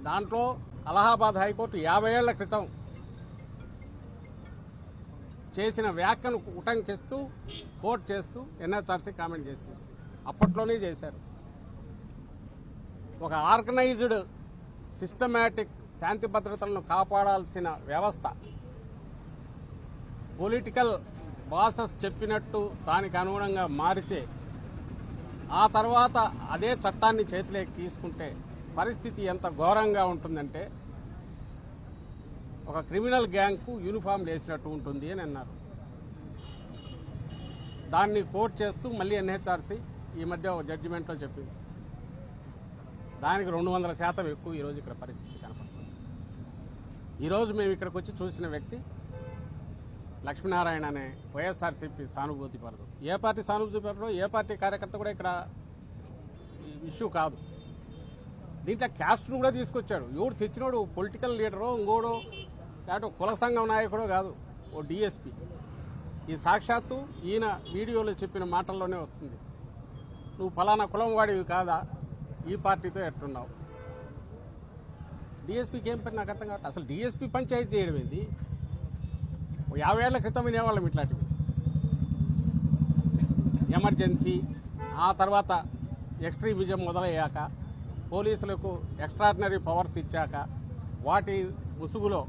దాంట్లో అలహాబాద్ హైకోర్టు 50 ఏళ్ల క్రితం చేసిన వ్యాఖ్యను ఉటంకిస్తూ కోర్టు చేస్తూ ఎన్హెచ్ఆర్సీ కామెంట్ చేసింది. అప్పట్లోనే చేశారు. ఒక ఆర్గనైజ్డ్ సిస్టమాటిక్ శాంతి భద్రతలను కాపాడాల్సిన వ్యవస్థ పొలిటికల్ బాసెస్ చెప్పినట్టు దానికి అనుగుణంగా మారితే ఆ తర్వాత అదే చట్టాన్ని చేతిలోకి తీసుకుంటే పరిస్థితి ఎంత ఘోరంగా ఉంటుందంటే ఒక క్రిమినల్ గ్యాంగ్కు యూనిఫామ్ వేసినట్టు ఉంటుంది అని అన్నారు. దాన్ని కోర్టు చేస్తూ మళ్ళీ ఎన్హెచ్ఆర్సీ ఈ మధ్య ఒక జడ్జిమెంట్లో చెప్పింది. దానికి 200% ఎక్కువ ఈరోజు ఇక్కడ పరిస్థితి కనపడుతుంది. ఈరోజు మేము ఇక్కడికి వచ్చి చూసిన వ్యక్తి లక్ష్మీనారాయణ అనే వైఎస్ఆర్సీపీ సానుభూతి పరదు. ఏ పార్టీ సానుభూతి పరదో ఏ పార్టీ కార్యకర్త కూడా ఇక్కడ ఇష్యూ కాదు. దీంట్లో క్యాస్ట్ను కూడా తీసుకొచ్చాడు. ఎవడు తెచ్చినోడు పొలిటికల్ లీడరో ఇంకోడో లేకపోతే కుల సంఘం నాయకుడో కాదు, ఓ డిఎస్పీ. ఈ సాక్షాత్తు ఈయన వీడియోలో చెప్పిన మాటల్లోనే వస్తుంది. నువ్వు ఫలానా కులం వాడివి కాదా, ఈ పార్టీతో ఎట్టున్నావు. డిఎస్పీకి ఏం పని నాకు అర్థం కావట్లేదు. అసలు డిఎస్పీ పంచాయతీ చేయడం ఏంది? 50 ఏళ్ల క్రితం వినేవాళ్ళం ఇట్లాంటివి. ఎమర్జెన్సీ, ఆ తర్వాత ఎక్స్ట్రీమిజం మొదలయ్యాక, పోలీసులకు ఎక్స్ట్రాడినరీ పవర్స్ ఇచ్చాక వాటి ముసుగులో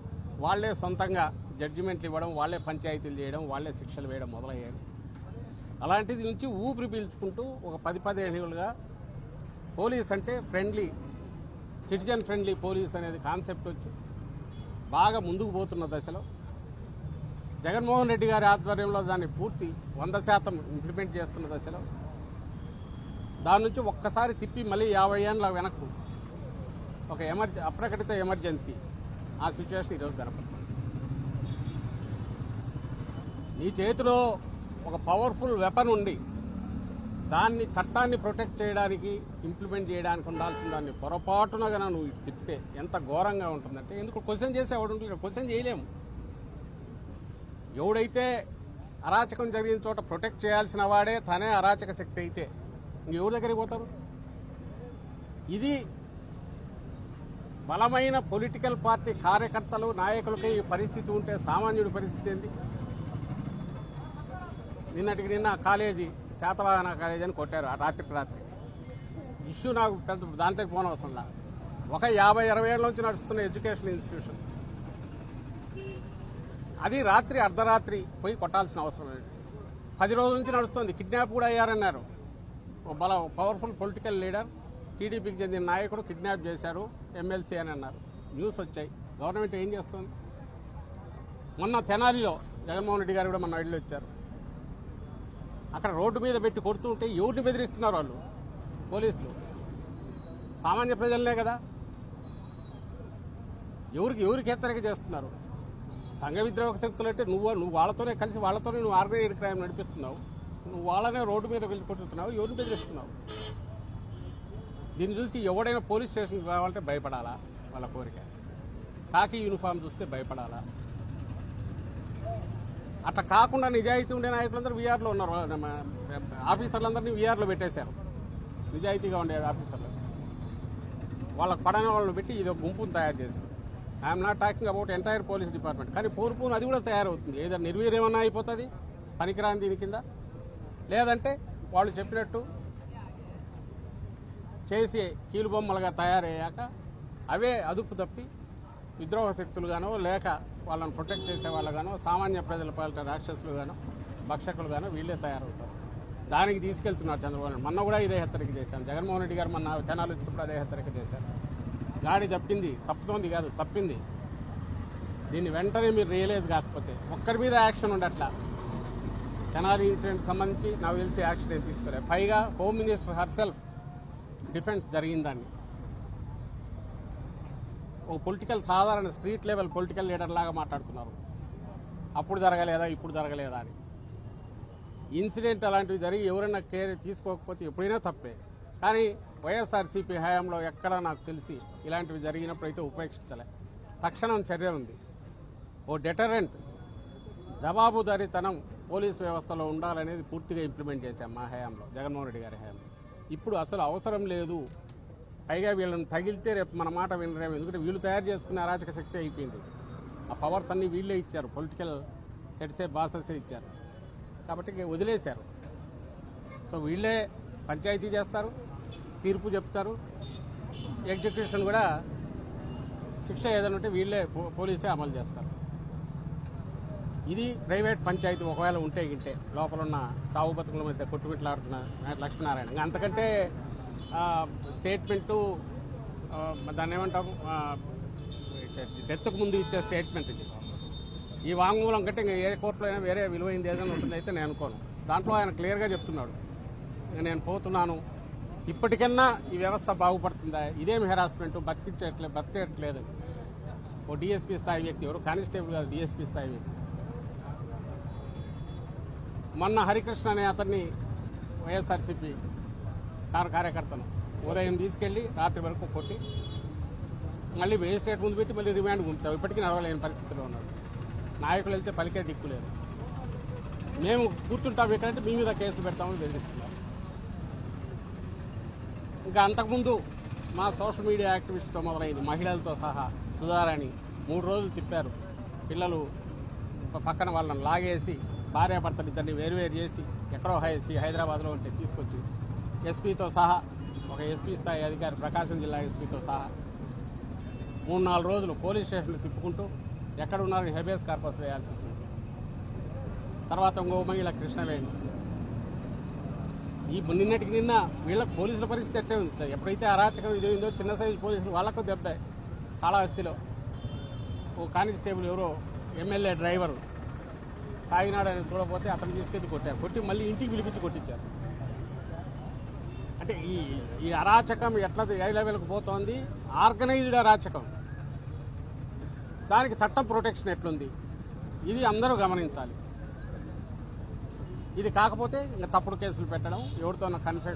వాళ్లే సొంతంగా జడ్జిమెంట్లు ఇవ్వడం, వాళ్లే పంచాయతీలు చేయడం, వాళ్లే శిక్షలు వేయడం మొదలయ్యాయి. అలాంటిది నుంచి ఊపిరి పీల్చుకుంటూ ఒక 10-15 ఏళ్ళుగా పోలీస్ అంటే ఫ్రెండ్లీ, సిటిజన్ ఫ్రెండ్లీ పోలీస్ అనేది కాన్సెప్ట్ వచ్చి బాగా ముందుకు పోతున్న దశలో జగన్మోహన్ రెడ్డి గారి ఆధ్వర్యంలో దాన్ని పూర్తి 100% ఇంప్లిమెంట్ చేస్తున్న దశలో దాని నుంచి ఒక్కసారి తిప్పి మళ్ళీ 50 ఏళ్ళ వెనక్కు ఒక అప్రకటిత ఎమర్జెన్సీ, ఆ సిచ్యువేషన్ ఈరోజు కనపడుతుంది. నీ చేతిలో ఒక పవర్ఫుల్ వెపన్ ఉండి దాన్ని చట్టాన్ని ప్రొటెక్ట్ చేయడానికి ఇంప్లిమెంట్ చేయడానికి ఉండాల్సిన దాన్ని పొరపాటున కన్నా నువ్వు ఇటు తిప్పితే ఎంత ఘోరంగా ఉంటుందంటే, ఎందుకు క్వశ్చన్ చేసేవాడు ఉంటుంది, క్వశ్చన్ చేయలేము. ఎవడైతే అరాచకం జరిగిన చోట ప్రొటెక్ట్ చేయాల్సిన వాడే తనే అరాచక శక్తి అయితే ఇంకెవరి దగ్గరికి పోతారు? ఇది బలమైన పొలిటికల్ పార్టీ కార్యకర్తలు నాయకులకి ఈ పరిస్థితి ఉంటే సామాన్యుడి పరిస్థితి ఏంది? నిన్నటికి నిన్న కాలేజీ శాతవాహన కాలేజీ అని కొట్టారు రాత్రికి రాత్రి. ఇష్యూ నాకు పెద్ద దాంట్లోకి పోనవసరంలా. ఒక 50-60 ఏళ్ల నుంచి నడుస్తున్న ఎడ్యుకేషన్ ఇన్స్టిట్యూషన్, అది రాత్రి అర్ధరాత్రి పోయి కొట్టాల్సిన అవసరం లేదు. 10 రోజుల నుంచి నడుస్తుంది. కిడ్నాప్ కూడా అయ్యారన్నారు. ఒక పవర్ఫుల్ పొలిటికల్ లీడర్, టీడీపీకి చెందిన నాయకుడు కిడ్నాప్ చేశారు ఎమ్మెల్సీ అని అన్నారు. న్యూస్ వచ్చాయి. గవర్నమెంట్ ఏం చేస్తుంది? మొన్న తెనాలిలో జగన్మోహన్ రెడ్డి గారు కూడా మొన్న వెళ్ళి వచ్చారు. అక్కడ రోడ్డు మీద పెట్టి కొడుతుంటే ఎవరిని బెదిరిస్తున్నారు వాళ్ళు? పోలీసులు. సామాన్య ప్రజలనే కదా. ఎవరికి హెచ్చరిక చేస్తున్నారు? సంఘ విద్రోహక శక్తులు అంటే నువ్వు వాళ్ళతోనే కలిసి వాళ్ళతోనే నువ్వు ఆర్గనైజ్డ్ క్రైమ్ నడిపిస్తున్నావు. నువ్వు వాళ్ళనే రోడ్డు మీద వెళ్ళి కొట్టుతున్నావు. ఎవరిని బెదిరిస్తున్నావు? దీన్ని చూసి ఎవడైనా పోలీస్ స్టేషన్కి రావాలంటే భయపడాలా? వాళ్ళ కోరిక. కాకి యూనిఫామ్ చూస్తే భయపడాలా? అట్లా కాకుండా నిజాయితీ ఉండే నాయకులందరూ వీఆర్లో ఉన్నారు. ఆఫీసర్లందరినీ వీఆర్లో పెట్టేశారు. నిజాయితీగా ఉండే ఆఫీసర్లు వాళ్ళకు పడని వాళ్ళని పెట్టి ఇది గుంపును తయారు చేశారు. I'm not talking about entire police department. కానీ పోరుపోను అది కూడా తయారవుతుంది. ఏదో నిర్వీర్యమన్నా అయిపోతుంది పనికిరాని దీని కింద, లేదంటే వాళ్ళు చెప్పినట్టు చేసి కీలుబొమ్మలుగా తయారయ్యాక అవే అదుపు తప్పి విద్రోహ శక్తులుగానో లేక వాళ్ళని ప్రొటెక్ట్ చేసే వాళ్ళగానో సామాన్య ప్రజల పాలిట రాక్షసులుగానో భక్షకులుగానో వీళ్ళే తయారవుతారు. దానికి తీసుకెళ్తున్నారు చంద్రబాబు నాయుడు. మొన్న కూడా ఇదే హెచ్చరిక చేశాను. జగన్మోహన్ రెడ్డి గారు మొన్న జనాలు వచ్చినప్పుడు అదే హెచ్చరిక చేశారు. గాడి తప్పింది, తప్పుతోంది కాదు, తప్పింది. దీన్ని వెంటనే మీరు రియలైజ్ కాకపోతే ఒక్కరి మీద యాక్షన్ ఉండట్లా. తెనాలి ఇన్సిడెంట్ సంబంధించి నాకు తెలిసి యాక్షన్ ఏం తీసుకోలేదు. పైగా హోమ్ మినిస్టర్ హర్సెల్ఫ్ డిఫెన్స్ జరిగిందాన్ని ఓ పొలిటికల్ సాధారణ స్ట్రీట్ లెవెల్ పొలిటికల్ లీడర్ లాగా మాట్లాడుతున్నారు. అప్పుడు జరగలేదా ఇప్పుడు జరగలేదా అని. ఇన్సిడెంట్ అలాంటివి జరిగి ఎవరైనా కేర్ తీసుకోకపోతే ఎప్పుడైనా తప్పే. కానీ వైఎస్ఆర్సీపీ హయాంలో ఎక్కడా నాకు తెలిసి ఇలాంటివి జరిగినప్పుడు అయితే ఉపేక్షించలే. తక్షణం చర్య ఉంది. ఓ డెటరెంట్ జవాబుదారీతనం పోలీసు వ్యవస్థలో ఉండాలనేది పూర్తిగా ఇంప్లిమెంట్ చేశాం మా హయాంలో, జగన్మోహన్ రెడ్డి గారి హయాంలో. ఇప్పుడు అసలు అవసరం లేదు. పైగా వీళ్ళని తగిలితే రేపు మన మాట వినరేమో, ఎందుకంటే వీళ్ళు తయారు చేసుకునే అరాచక శక్తి అయిపోయింది. ఆ పవర్స్ అన్నీ వీళ్ళే ఇచ్చారు, పొలిటికల్ హెడ్సే బాసెసే ఇచ్చారు. కాబట్టి ఇక వదిలేశారు. సో వీళ్ళే పంచాయతీ చేస్తారు, తీర్పు చెప్తారు, ఎగ్జిక్యూషన్ కూడా శిక్ష ఏదైనా ఉంటే వీళ్ళే పోలీసే అమలు చేస్తారు. ఇది ప్రైవేట్ పంచాయతీ ఒకవేళ ఉంటే గింటే లోపల ఉన్న సాగు బతుకుల మధ్య కొట్టుమిట్లాడుతున్న లక్ష్మీనారాయణ. ఇంకా అంతకంటే స్టేట్మెంటు దాన్ని ఏమంటాము, డెత్కు ముందు ఇచ్చే స్టేట్మెంట్ ఇది. ఈ వాంగ్మూలం కంటే ఇంకా ఏ కోర్టులో అయినా వేరే విలువైంది ఏదైనా ఉంటుంది అయితే నేను అనుకోను. దాంట్లో ఆయన క్లియర్గా చెప్తున్నాడు, నేను పోతున్నాను, ఇప్పటికన్నా ఈ వ్యవస్థ బాగుపడుతుందా, ఇదేమి హెరాస్మెంట్, బతికేట్లేదు. ఓ డిఎస్పీ స్థాయి వ్యక్తి, ఎవరు కానిస్టేబుల్ కాదు, డిఎస్పీ స్థాయి వ్యక్తి. మొన్న హరికృష్ణ అనే అతన్ని వైఎస్ఆర్సీపీ కార్యకర్తను ఉదయం తీసుకెళ్లి రాత్రి వరకు కొట్టి మళ్ళీ మేజిస్ట్రేట్ ముందు పెట్టి మళ్ళీ రిమాండ్ పంపుతాం. ఇప్పటికీ నడవలేని పరిస్థితిలో ఉన్నాడు. నాయకులు వెళ్తే పలికే దిక్కులేదు. మేము కూర్చుంటాం ఎక్కడంటే మీ మీద కేసు పెడతామని బెదిరిస్తున్నారు. ఇంకా అంతకుముందు మా సోషల్ మీడియా యాక్టివిస్ట్తో మొదలైంది, మహిళలతో సహా సుధారాణి 3 రోజులు తిప్పారు. పిల్లలు పక్కన వాళ్ళని లాగేసి భార్యాభర్తలు ఇద్దరిని వేరువేరు చేసి ఎక్కడో హైదరాబాద్లో ఉంటే తీసుకొచ్చి ఎస్పీతో సహా, ఒక ఎస్పీ స్థాయి అధికారి ప్రకాశం జిల్లా ఎస్పీతో సహా 3-4 రోజులు పోలీస్ స్టేషన్లు తిప్పుకుంటూ ఎక్కడ ఉన్నారని హెబియస్ కార్పస్ వేయాల్సి వచ్చింది. తర్వాత ఇంకో మహిళ కృష్ణవేణి. ఈ నిన్నటికి నిన్న వీళ్ళకి పోలీసుల పరిస్థితి ఎట్టే ఉంది. ఎప్పుడైతే అరాచకం ఇదేందో చిన్న సైజు పోలీసులు వాళ్ళకు దెబ్బ. కాళహస్తిలో ఓ కానిస్టేబుల్ ఎవరో ఎమ్మెల్యే డ్రైవరు తాగినాడని చూడకపోతే అతను తీసుకెళ్ళి కొట్టారు. కొట్టి మళ్ళీ ఇంటికి పిలిపించి కొట్టించారు. అంటే ఈ అరాచకం ఎట్లా ఏ లెవెల్కి పోతోంది, ఆర్గనైజ్డ్ అరాచకం. దానికి చట్టం ప్రొటెక్షన్ ఎట్లుంది, ఇది అందరూ గమనించాలి. ఇది కాకపోతే ఇంకా తప్పుడు కేసులు పెట్టడం, ఎవరితో కన్ఫెషన్